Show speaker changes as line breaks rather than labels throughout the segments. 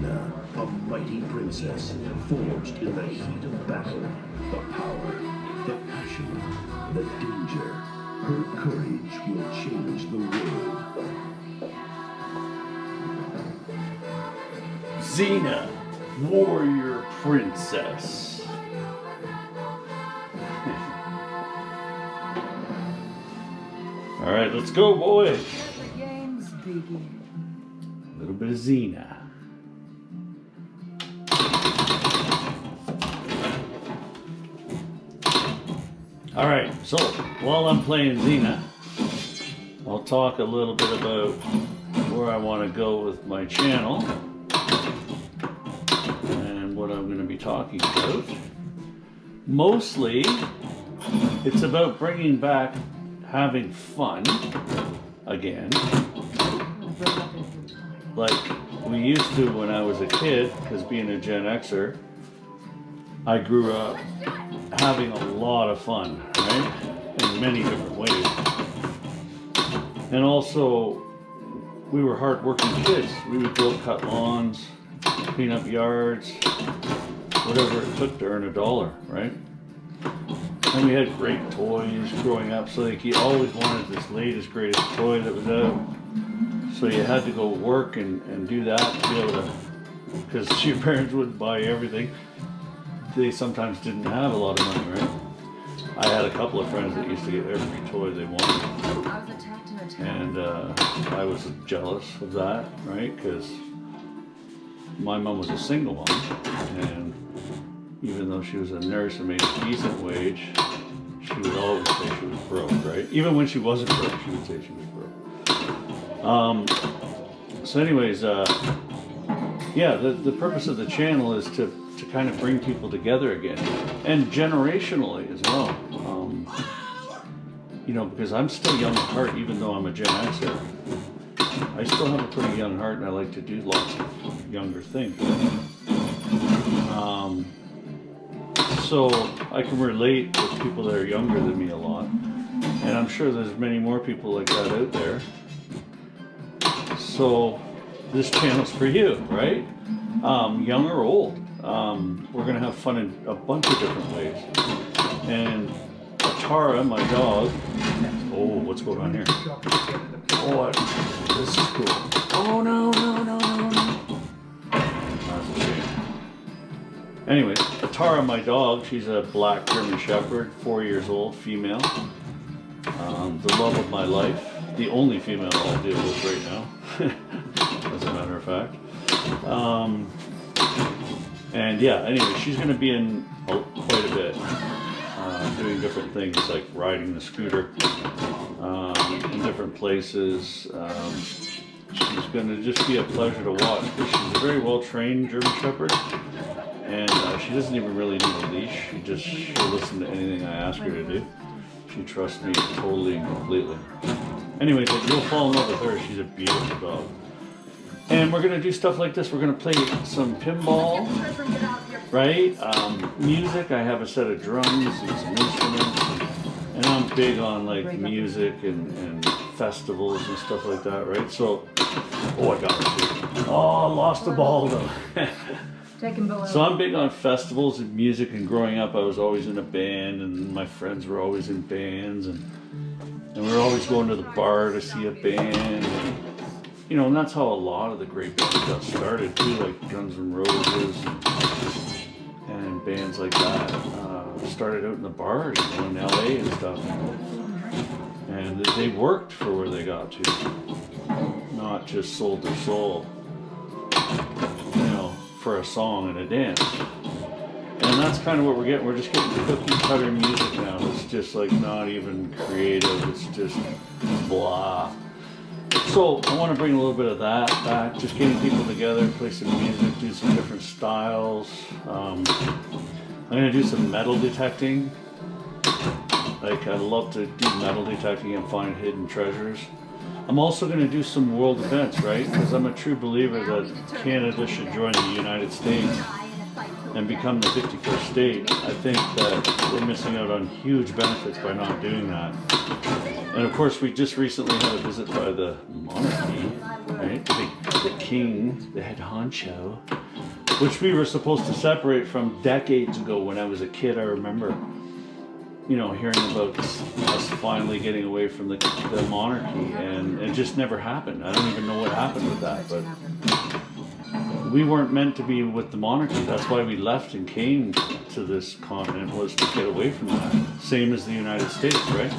Xena, a mighty princess, forged in the heat of battle. The power, the passion, the danger. Her courage will change the world.
Xena Warrior Princess. All right, let's go, boys.
Let the games begin.
A little bit of Xena. All right, so while I'm playing Xena, I'll talk a little bit about where I want to go with my channel and what I'm going to be talking about. Mostly, it's about bringing back having fun again, like we used to when I was a kid, because being a Gen Xer, I grew up having a lot of fun, right? In many different ways. And also, we were hard-working kids. We would go cut lawns, clean up yards, whatever it took to earn $1, right? And we had great toys growing up, so like you always wanted this latest, greatest toy that was out. So you had to go work and do that to be able to, because your parents wouldn't buy everything. They sometimes didn't have a lot of money, right? I had a couple of friends that used to get every toy they wanted.
I was attacked in a town.
And I was jealous of that, right? Because my mom was a single mom, and even though she was a nurse and made a decent wage, she would always say she was broke, right? Even when she wasn't broke, she would say she was broke. So anyways, yeah, the purpose of the channel is to kind of bring people together again, and generationally as well. You know, because I'm still young at heart, even though I'm a Gen Xer. I still have a pretty young heart, and I like to do lots of younger things. So I can relate with people that are younger than me a lot, and I'm sure there's many more people like that out there. So this channel's for you, right? Young or old. We're gonna have fun in a bunch of different ways. And Atara, my dog. Oh, what's going on here? Oh, this is cool. Oh no. That's a shame. Anyways, Atara, my dog, she's a black German Shepherd, 4 years old, female. The love of my life. The only female I'll deal with right now, as a matter of fact. And yeah, anyway, she's going to be in quite a bit, doing different things like riding the scooter in different places. She's going to just be a pleasure to watch, because she's a very well-trained German Shepherd, and she doesn't even really need a leash. She'll listen to anything I ask her to do. She trusts me totally and completely. Anyways, you'll fall in love with her. She's a beautiful dog. And we're going to do stuff like this. We're going to play some pinball, right? Music. I have a set of drums and some instruments. And I'm big on like music and festivals and stuff like that, right? So, oh, I got it. Oh, I lost the ball though. So I'm big on festivals and music, and growing up I was always in a band, and my friends were always in bands, and we were always going to the bar to see a band. And, you know, and that's how a lot of the great bands got started too, like Guns N' Roses and bands like that. Started out in the bars, you know, in LA and stuff. And they worked for where they got to, not just sold their soul, you know, for a song and a dance. And that's kind of what we're getting. We're just getting cookie cutter music now. It's just like not even creative. It's just blah. So I want to bring a little bit of that back, just getting people together, play some music, do some different styles. I'm going to do some metal detecting. Like, I love to do metal detecting and find hidden treasures. I'm also going to do some world events, right? Because I'm a true believer that Canada should join the United States and become the 51st state. I think that we're missing out on huge benefits by not doing that. And of course, we just recently had a visit by the monarchy, right? The king, the head honcho, which we were supposed to separate from decades ago when I was a kid. I remember, you know, hearing about us finally getting away from the monarchy, and it just never happened. I don't even know what happened with that, but we weren't meant to be with the monarchy. That's why we left and came to this continent, was to get away from that. Same as the United States, right?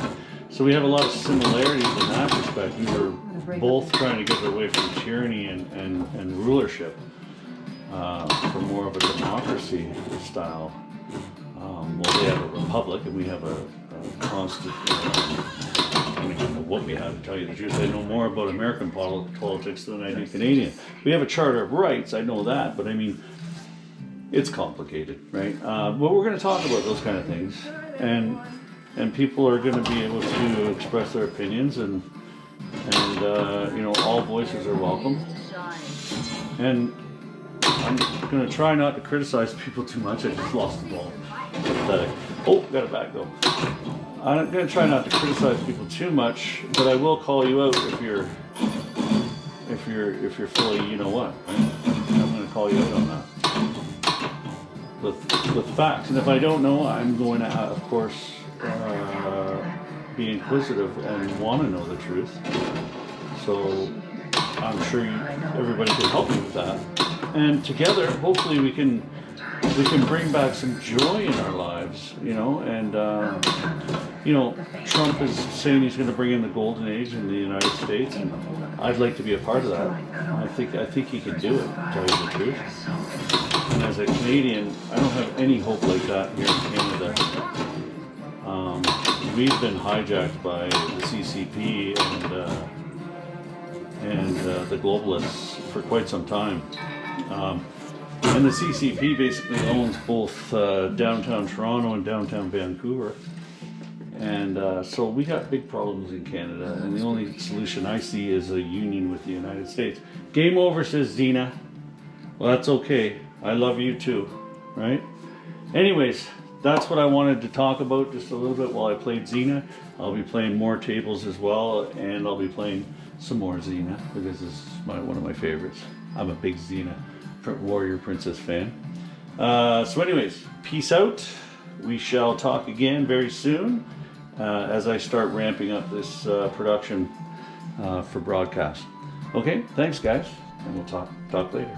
So we have a lot of similarities in that respect. We were both trying to get away from tyranny and rulership for more of a democracy style. Well, they have a republic and we have a constant. I don't even know what we have, to tell you the truth. I know more about American politics than I do Canadian. We have a Charter of Rights, I know that, but I mean, it's complicated, right? But we're going to talk about those kind of things, and people are going to be able to express their opinions, and you know, all voices are welcome. And I'm going to try not to criticize people too much. I just lost the ball. Pathetic. Oh, got it back though. I'm going to try not to criticize people too much, but I will call you out if you're fully, you know what, right? I'm going to call you out on that with facts. And if I don't know, I'm going to, of course, be inquisitive and want to know the truth. So I'm sure everybody can help me with that. And together, hopefully, we can bring back some joy in our lives, you know. And you know, Trump is saying he's going to bring in the golden age in the United States, and I'd like to be a part of that. I think he can do it, to tell you the truth. And as a Canadian, I don't have any hope like that here in Canada. We've been hijacked by the CCP and the globalists for quite some time. And the CCP basically owns both downtown Toronto and downtown Vancouver. And so we got big problems in Canada, and the only solution I see is a union with the United States. Game over, says Xena. Well, that's okay. I love you too, right? Anyways, that's what I wanted to talk about just a little bit while I played Xena. I'll be playing more tables as well, and I'll be playing some more Xena, because this is one of my favorites. I'm a big Xena Warrior Princess fan. So anyways, peace out. We shall talk again very soon as I start ramping up this production for broadcast. Okay, thanks guys, and we'll talk later.